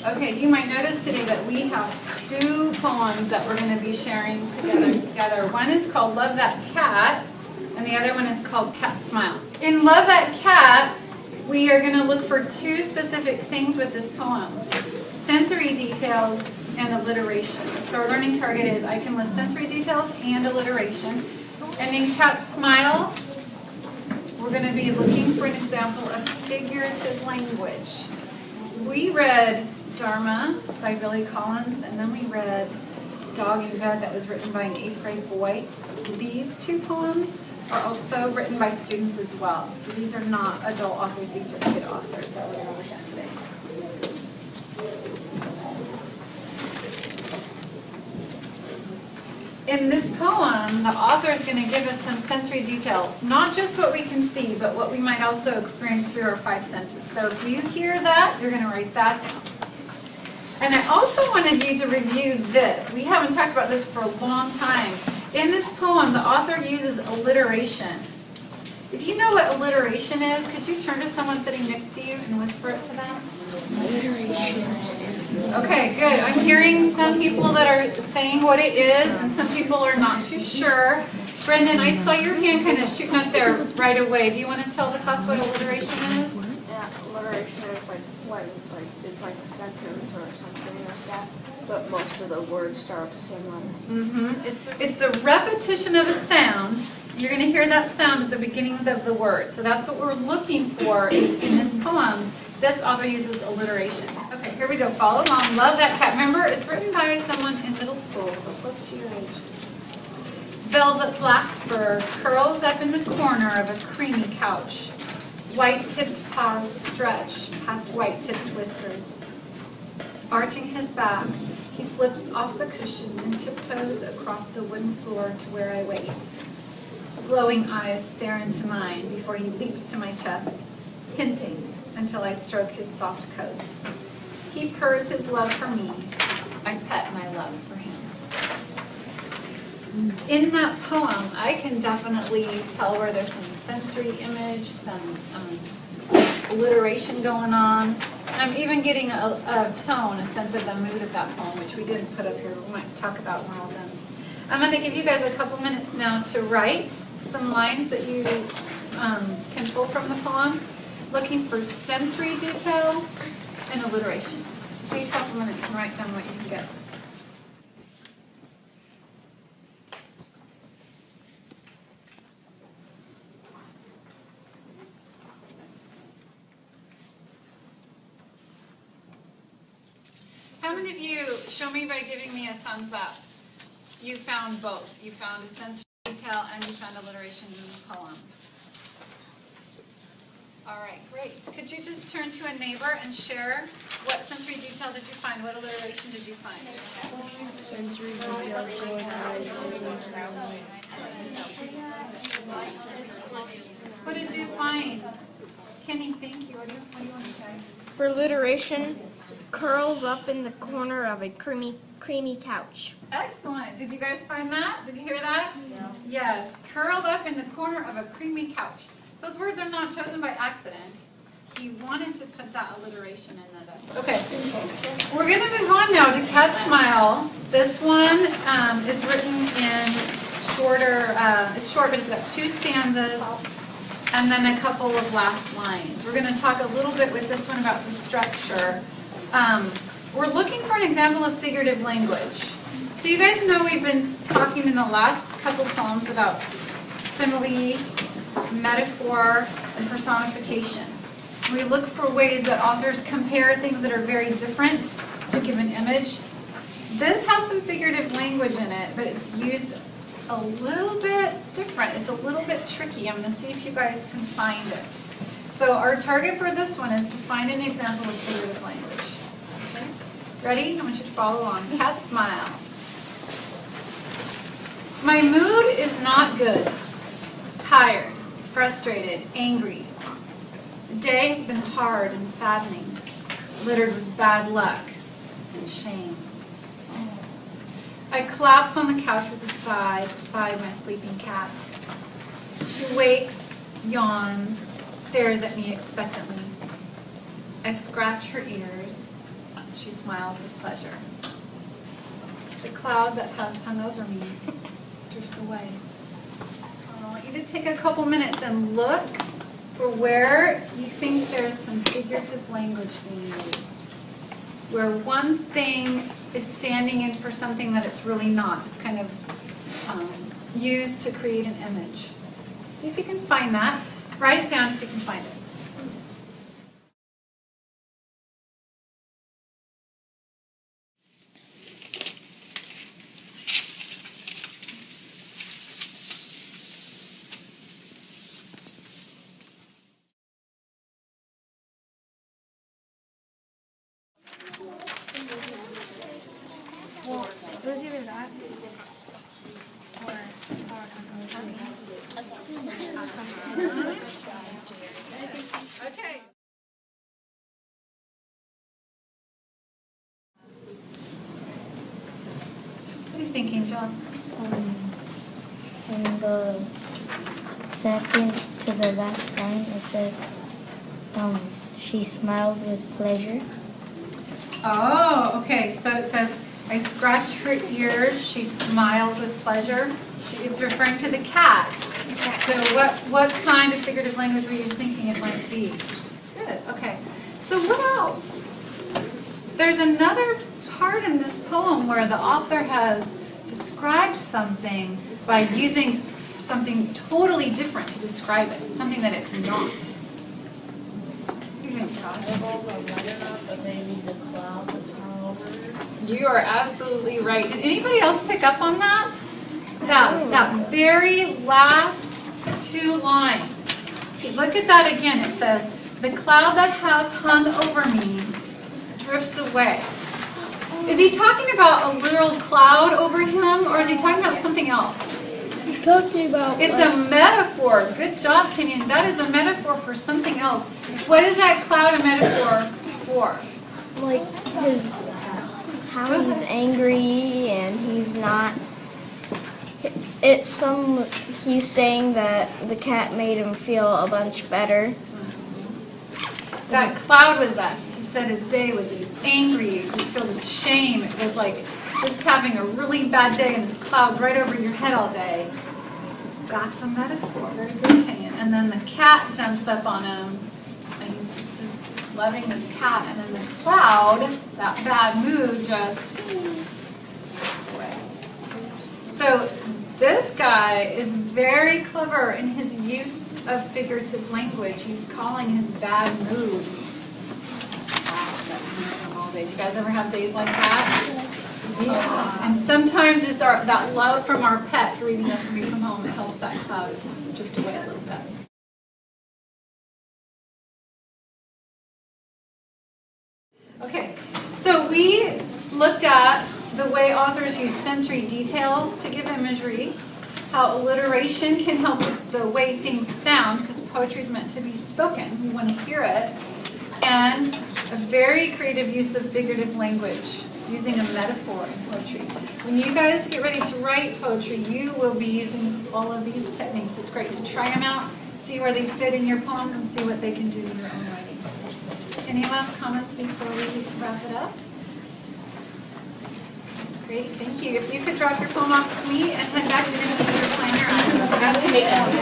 Okay, you might notice today that we have two poems that we're going to be sharing together. One is called Love That Cat, and the other one is called Cat Smile. In Love That Cat, we are going to look for two specific things with this poem: sensory details and alliteration. So our learning target is I can list sensory details and alliteration. And in Cat Smile, we're going to be looking for an example of figurative language. We read Dharma by Billy Collins, and then we read Dog and Bed that was written by an 8th grade boy. These two poems are also written by students as well. So these are not adult authors, these are kid authors that we're going to look at today. In this poem, the author is going to give us some sensory detail, not just what we can see, but what we might also experience through our 5 senses. So if you hear that, you're going to write that down. And I also wanted you to review this. We haven't talked about this for a long time. In this poem, the author uses alliteration. If you know what alliteration is, could you turn to someone sitting next to you and whisper it to them? Alliteration. Okay, good. I'm hearing some people that are saying what it is, and some people are not too sure. Brendan, I saw your hand kind of shooting up there right away. Do you want to tell the class what alliteration is? Yeah, alliteration is like when it's like a sentence or something like that, but most of the words start with the same letter. It's the repetition of a sound. You're going to hear that sound at the beginnings of the word. So that's what we're looking for in this poem. This author uses alliteration. Okay, here we go. Follow along. Love That Cat. Remember, it's written by someone in middle school, so close to your age. Velvet black fur curls up in the corner of a creamy couch. White-tipped paws stretch past white-tipped whiskers. Arching his back, he slips off the cushion and tiptoes across the wooden floor to where I wait. Glowing eyes stare into mine before he leaps to my chest, hinting until I stroke his soft coat. He purrs his love for me. I pet my love for him. In that poem, I can definitely tell where there's some sensory image, some alliteration going on. I'm even getting a tone, a sense of the mood of that poem, which we didn't put up here. We might talk about when we're all done. I'm going to give you guys a couple minutes now to write some lines that you can pull from the poem, looking for sensory detail and alliteration. So take a couple minutes and write down what you can get. How many of you, show me by giving me a thumbs up, you found both? You found a sensory detail and you found alliteration in the poem. All right, great. Could you just turn to a neighbor and share what sensory detail did you find? What alliteration did you find? Sensory detail. What did you find? Kenny, thank you. What do you want to share? For alliteration, curls up in the corner of a creamy couch. Excellent. Did you guys find that? Did you hear that? Yeah. Yes. Curled up in the corner of a creamy couch. Those words are not chosen by accident. He wanted to put that alliteration in there. Okay. We're going to move on now to Cat Smile. This one is written in shorter, it's short, but it's got 2 stanzas and then a couple of last lines. We're going to talk a little bit with this one about the structure. We're looking for an example of figurative language. So you guys know we've been talking in the last couple of poems about simile, metaphor, and personification. We look for ways that authors compare things that are very different to give an image. This has some figurative language in it, but it's used a little bit different. It's a little bit tricky. I'm going to see if you guys can find it. So our target for this one is to find an example of figurative language. Okay? Ready? I want you to follow along. Cat Smile. My mood is not good. Tired, frustrated, angry. The day has been hard and saddening, littered with bad luck and shame. I collapse on the couch with a sigh beside my sleeping cat. She wakes, yawns, stares at me expectantly. I scratch her ears. She she smiles with pleasure. The cloud that has hung over me drifts away. I want you to take a couple minutes and look for where you think there's some figurative language being used. Where one thing is standing in for something that it's really not. It's kind of used to create an image. See if you can find that. Write it down if you can find it. Well, it was either that or Okay. What are you thinking, John? In the second to the last line, it says, she smiled with pleasure. Oh, okay. So it says, I scratch her ears, she smiles with pleasure. It's referring to the cat. So what kind of figurative language were you thinking it might be? Good, okay. So what else? There's another part in this poem where the author has described something by using something totally different to describe it, something that it's not. What do you think, Josh? You are absolutely right. Did anybody else pick up on that? That very last two lines. Look at that again. It says, the cloud that has hung over me drifts away. Is he talking about a literal cloud over him, or is he talking about something else? He's talking about... It's a metaphor. Good job, Kenyon. That is a metaphor for something else. What is that cloud a metaphor for? Like how he's angry and he's not... He's saying that the cat made him feel a bunch better. That cloud was that. He said his day was he's angry, he was filled with shame. It was like just having a really bad day and this cloud's right over your head all day. That's a metaphor. Very good, Kenyon. And then the cat jumps up on him and he's just loving this cat. And then the cloud, that bad mood, just goes away. So this guy is very clever in his use of figurative language. He's calling his bad mood. Do you guys ever have days like that? Yeah. And sometimes just that love from our pet greeting us when we come home, it helps that cloud drift away a little bit. Okay, so we looked at the way authors use sensory details to give imagery, how alliteration can help with the way things sound, because poetry is meant to be spoken. We want to hear it. And a very creative use of figurative language, using a metaphor in poetry. When you guys get ready to write poetry, you will be using all of these techniques. It's great to try them out, see where they fit in your poems, and see what they can do in your own writing. Any last comments before we wrap it up? Great, thank you. If you could drop your poem off with me and head back, you're going to need your planner.